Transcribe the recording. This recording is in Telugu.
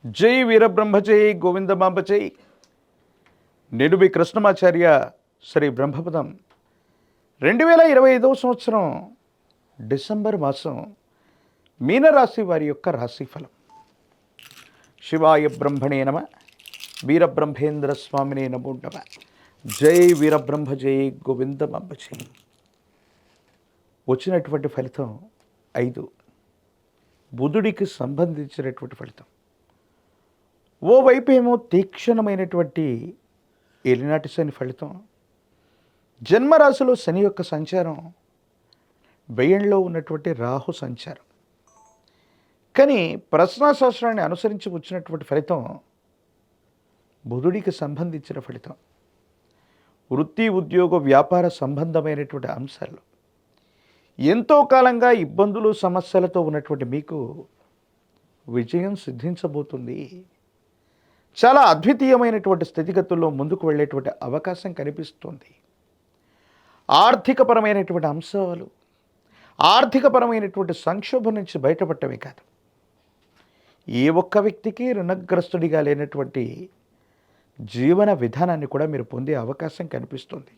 జై వీరబ్రహ్మ జై గోవిందమాంబ జై. నేను మీ కృష్ణమాచార్య. శ్రీ బ్రహ్మపదం 2025 సంవత్సరం డిసెంబర్ మాసం మీనరాశి వారి యొక్క రాశిఫలం. శివాయ బ్రహ్మణే నమ. వీరబ్రహ్మేంద్ర స్వామినే నమో నమ. జై వీరబ్రహ్మ జై గోవిందమాంబ జై. వచ్చినటువంటి ఫలితం 5, బుధుడికి సంబంధించినటువంటి ఫలితం. ఓవైపు ఏమో తీక్షణమైనటువంటి ఏలినాటి శని ఫలితం, జన్మరాశిలో శని యొక్క సంచారం, వ్యయంలో ఉన్నటువంటి రాహు సంచారం. కానీ ప్రశ్నాశాస్త్రాన్ని అనుసరించి వచ్చినటువంటి ఫలితం బుధుడికి సంబంధించిన ఫలితం. వృత్తి ఉద్యోగ వ్యాపార సంబంధమైనటువంటి అంశాలు ఎంతో కాలంగా ఇబ్బందులు సమస్యలతో ఉన్నటువంటి మీకు విజయం సిద్ధించబోతుంది. చాలా అద్వితీయమైనటువంటి స్థితిగతుల్లో ముందుకు వెళ్ళేటువంటి అవకాశం కనిపిస్తుంది. ఆర్థికపరమైనటువంటి అంశాలు, ఆర్థికపరమైనటువంటి సంక్షోభం నుంచి బయటపడటమే కాదు, ఏ ఒక్క వ్యక్తికి రుణగ్రస్తుడిగా లేనటువంటి జీవన విధానాన్ని కూడా మీరు పొందే అవకాశం కనిపిస్తుంది.